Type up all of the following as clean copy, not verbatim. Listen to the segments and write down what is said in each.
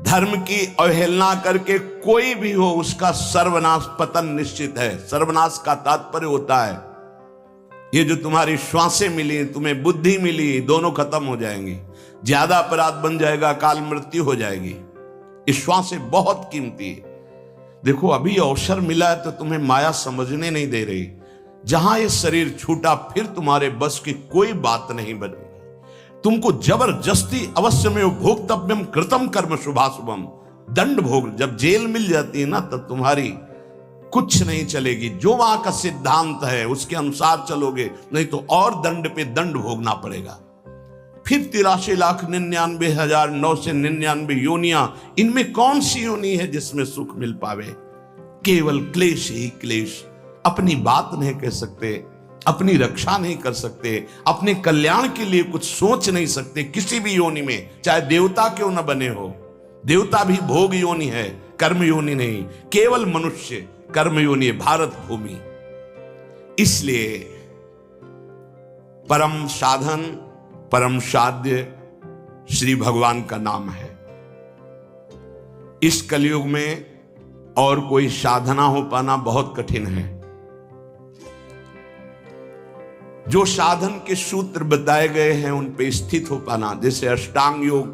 धर्म की अवहेलना करके कोई भी हो उसका सर्वनाश, पतन निश्चित है। सर्वनाश का तात्पर्य होता है ये जो तुम्हारी श्वासें मिली, तुम्हें बुद्धि मिली, दोनों खत्म हो जाएंगी। ज्यादा अपराध बन जाएगा, काल मृत्यु हो जाएगी। ये श्वासें बहुत कीमती है। देखो अभी अवसर मिला है तो तुम्हें माया समझने नहीं दे रही। जहां ये शरीर छूटा फिर तुम्हारे बस की कोई बात नहीं बनेगी। तुमको जबरदस्ती अवश्य में भोक्तव्यम कृतम कर्म शुभाशुभम, दंड भोग। जब जेल मिल जाती है ना तब तुम्हारी कुछ नहीं चलेगी। जो वहां का सिद्धांत है उसके अनुसार चलोगे, नहीं तो और दंड पे दंड भोगना पड़ेगा। फिर 83,99,999 योनियां, इनमें कौन सी योनि है जिसमें सुख मिल पावे? केवल क्लेश ही क्लेश। अपनी बात नहीं कह सकते, अपनी रक्षा नहीं कर सकते, अपने कल्याण के लिए कुछ सोच नहीं सकते किसी भी योनि में, चाहे देवता क्यों न बने हो। देवता भी भोग योनि है, कर्म योनि नहीं। केवल मनुष्य कर्म योनि है, भारत भूमि। इसलिए परम साधन, परम साध्य श्री भगवान का नाम है। इस कलयुग में और कोई साधना हो पाना बहुत कठिन है। जो साधन के सूत्र बताए गए हैं उन पे स्थित हो पाना, जैसे अष्टांग योग,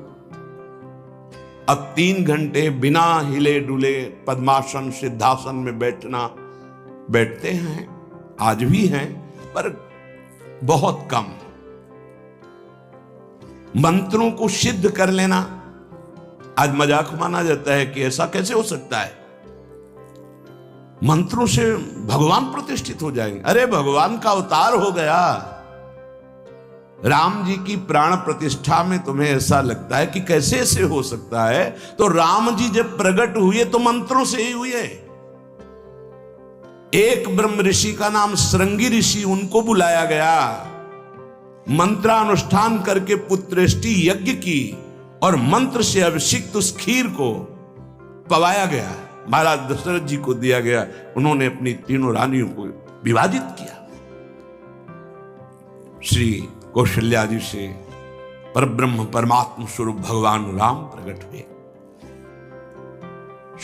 अब 3 घंटे बिना हिले डुले पद्मासन सिद्धासन में बैठते हैं, आज भी हैं, पर बहुत कम। मंत्रों को सिद्ध कर लेना आज मजाक माना जाता है कि ऐसा कैसे हो सकता है, मंत्रों से भगवान प्रतिष्ठित हो जाएंगे। अरे भगवान का अवतार हो गया। राम जी की प्राण प्रतिष्ठा में तुम्हें ऐसा लगता है कि कैसे ऐसे हो सकता है, तो राम जी जब प्रकट हुए तो मंत्रों से ही हुए। एक ब्रह्म ऋषि का नाम श्रृंगी ऋषि, उनको बुलाया गया, मंत्रानुष्ठान करके पुत्रेष्टि यज्ञ की और मंत्र से अभिषिक्त उस खीर को पवाया गया, महाराज दशरथ जी को दिया गया। उन्होंने अपनी 3 रानियों को विभाजित किया। श्री कौशल्या जी से परब्रह्म परमात्मा स्वरूप भगवान राम प्रकट हुए।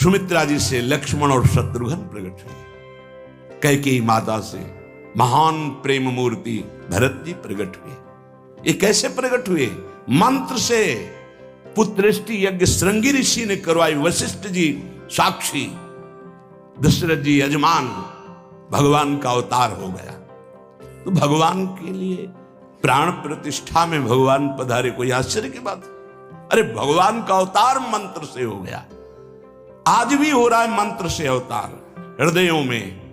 सुमित्रा जी से लक्ष्मण और शत्रुघ्न प्रकट हुए। कैकेयी माता से महान प्रेम मूर्ति भरत जी प्रकट हुए। ये कैसे प्रकट हुए? मंत्र से। पुत्रेष्टि यज्ञ श्रृंगी ऋषि ने करवाई, वशिष्ठ जी साक्षी, दशरथ जी यजमान, भगवान का अवतार हो गया। तो भगवान के लिए प्राण प्रतिष्ठा में भगवान पधारे, कोई आश्चर्य की बात? अरे भगवान का अवतार मंत्र से हो गया। आज भी हो रहा है मंत्र से अवतार। हृदयों में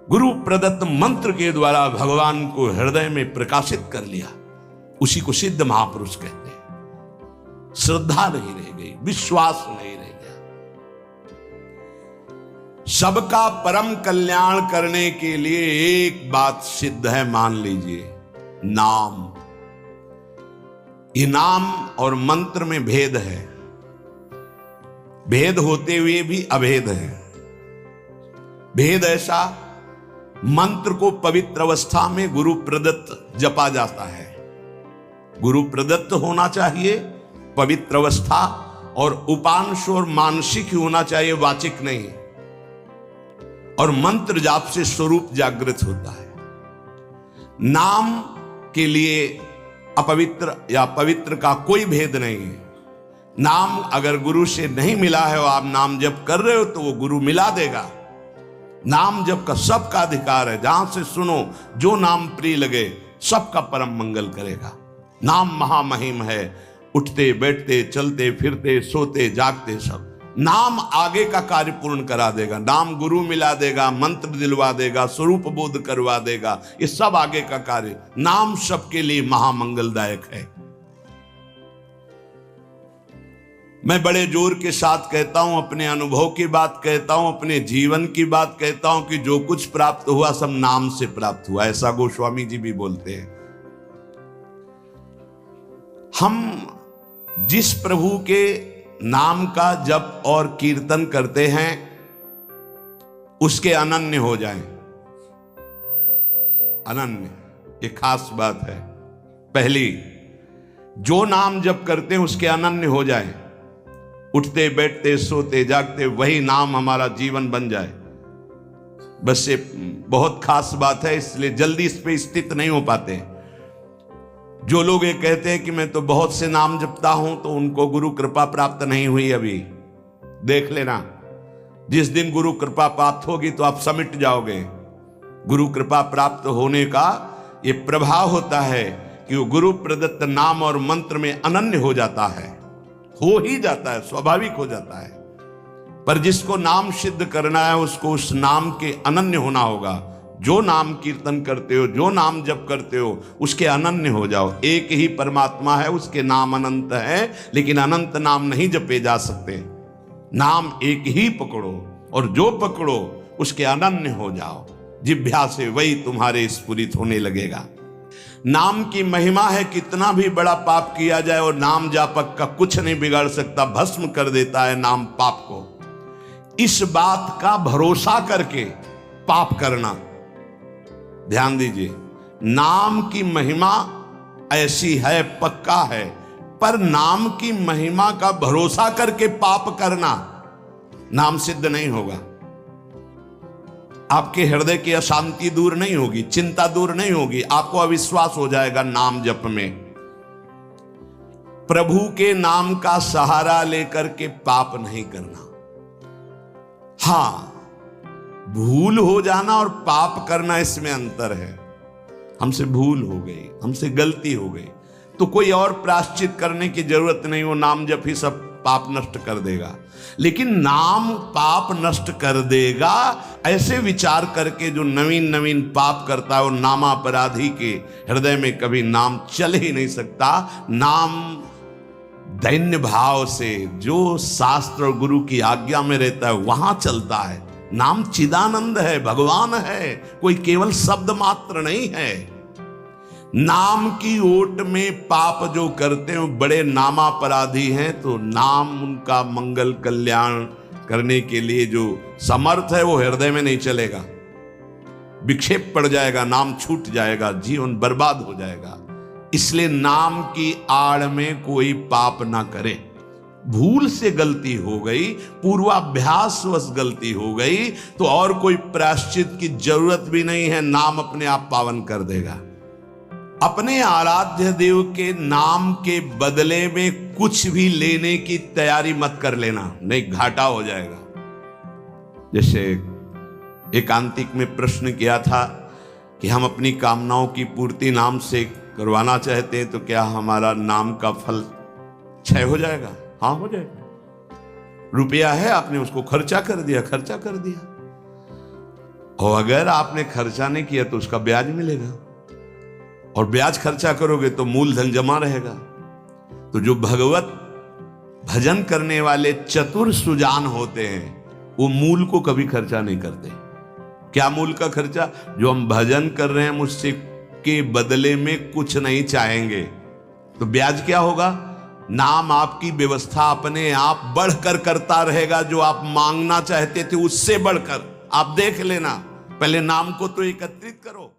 गुरु प्रदत्त मंत्र के द्वारा भगवान को हृदय में प्रकाशित कर लिया। उसी को सिद्ध महापुरुष कहते हैं। श्रद्धा नहीं रह गई, विश्वास नहीं रह गया। सबका परम कल्याण करने के लिए एक बात सिद्ध है, मान लीजिए, नाम। ये नाम और मंत्र में भेद है। भेद होते हुए भी अभेद है। भेद ऐसा, मंत्र को पवित्र अवस्था में गुरु प्रदत्त जपा जाता है। गुरु प्रदत्त होना चाहिए, पवित्र अवस्था, और उपांश और मानसिक होना चाहिए, वाचिक नहीं। और मंत्र जाप से स्वरूप जागृत होता है। नाम के लिए अपवित्र या पवित्र का कोई भेद नहीं है। नाम अगर गुरु से नहीं मिला है और आप नाम जप कर रहे हो तो वो गुरु मिला देगा। नाम जप का सबका अधिकार है। जहां से सुनो, जो नाम प्रिय लगे, सबका परम मंगल करेगा। नाम महामहिम है। उठते बैठते चलते फिरते सोते जागते सब नाम आगे का कार्य पूर्ण करा देगा। नाम गुरु मिला देगा, मंत्र दिलवा देगा, स्वरूप बोध करवा देगा, ये सब आगे का कार्य। नाम सबके लिए महामंगलदायक है। मैं बड़े जोर के साथ कहता हूं, अपने अनुभव की बात कहता हूं, अपने जीवन की बात कहता हूं कि जो कुछ प्राप्त हुआ सब नाम से प्राप्त हुआ। ऐसा गोस्वामी जी भी बोलते हैं। हम जिस प्रभु के नाम का जप और कीर्तन करते हैं उसके अनन्य हो जाएं। अनन्य, ये खास बात है। पहली, जो नाम जप करते हैं उसके अनन्य हो जाएं। उठते बैठते सोते जागते वही नाम हमारा जीवन बन जाए, बस ये बहुत खास बात है, इसलिए जल्दी इस पे स्थित नहीं हो पाते। जो लोग ये कहते हैं कि मैं तो बहुत से नाम जपता हूं, तो उनको गुरु कृपा प्राप्त नहीं हुई अभी। देख लेना, जिस दिन गुरु कृपा प्राप्त होगी तो आप समिट जाओगे। गुरु कृपा प्राप्त होने का ये प्रभाव होता है कि वो गुरु प्रदत्त नाम और मंत्र में अनन्य हो जाता है, हो ही जाता है, स्वाभाविक हो जाता है। पर जिसको नाम सिद्ध करना है उसको उस नाम के अनन्य होना होगा। जो नाम कीर्तन करते हो, जो नाम जप करते हो, उसके अनन्य हो जाओ। एक ही परमात्मा है, उसके नाम अनंत है, लेकिन अनंत नाम नहीं जपे जा सकते। नाम एक ही पकड़ो और जो पकड़ो उसके अनन्य हो जाओ। जिह्वा से वही तुम्हारे स्फुरित होने लगेगा। नाम की महिमा है, कितना भी बड़ा पाप किया जाए और नाम जापक का कुछ नहीं बिगाड़ सकता, भस्म कर देता है नाम पाप को। इस बात का भरोसा करके पाप करना, ध्यान दीजिए, नाम की महिमा ऐसी है, पक्का है, पर नाम की महिमा का भरोसा करके पाप करना नाम सिद्ध नहीं होगा। आपके हृदय की अशांति दूर नहीं होगी, चिंता दूर नहीं होगी, आपको अविश्वास हो जाएगा नाम जप में। प्रभु के नाम का सहारा लेकर के पाप नहीं करना। हाँ, भूल हो जाना और पाप करना, इसमें अंतर है। हमसे भूल हो गई, हमसे गलती हो गई, तो कोई और प्रायश्चित करने की जरूरत नहीं, वो नाम जप ही सब पाप नष्ट कर देगा। लेकिन नाम पाप नष्ट कर देगा ऐसे विचार करके जो नवीन नवीन पाप करता है, वो नामापराधी के हृदय में कभी नाम चल ही नहीं सकता। नाम दैन्य भाव से जो शास्त्र और गुरु की आज्ञा में रहता है वहां चलता है। नाम चिदानंद है, भगवान है, कोई केवल शब्द मात्र नहीं है। नाम की ओट में पाप जो करते हैं वो बड़े नामापराधी हैं, तो नाम उनका मंगल कल्याण करने के लिए जो समर्थ है वो हृदय में नहीं चलेगा, विक्षेप पड़ जाएगा, नाम छूट जाएगा, जीवन बर्बाद हो जाएगा। इसलिए नाम की आड़ में कोई पाप ना करे। भूल से गलती हो गई, पूर्वाभ्यासवश गलती हो गई, तो और कोई प्रायश्चित की जरूरत भी नहीं है, नाम अपने आप पावन कर देगा। अपने आराध्य देव के नाम के बदले में कुछ भी लेने की तैयारी मत कर लेना, नहीं घाटा हो जाएगा। जैसे एकांतिक में प्रश्न किया था कि हम अपनी कामनाओं की पूर्ति नाम से करवाना चाहते हैं, तो क्या हमारा नाम का फल क्षय हो जाएगा? हाँ, हो जाएगा। रुपया है, आपने उसको खर्चा कर दिया, खर्चा कर दिया, और अगर आपने खर्चा नहीं किया तो उसका ब्याज मिलेगा, और ब्याज खर्चा करोगे तो मूलधन जमा रहेगा। तो जो भगवत भजन करने वाले चतुर सुजान होते हैं वो मूल को कभी खर्चा नहीं करते। क्या मूल का खर्चा? जो हम भजन कर रहे हैं मुझसे के बदले में कुछ नहीं चाहेंगे, तो ब्याज क्या होगा? नाम आपकी व्यवस्था अपने आप बढ़कर करता रहेगा, जो आप मांगना चाहते थे उससे बढ़कर। आप देख लेना, पहले नाम को तो एकत्रित करो।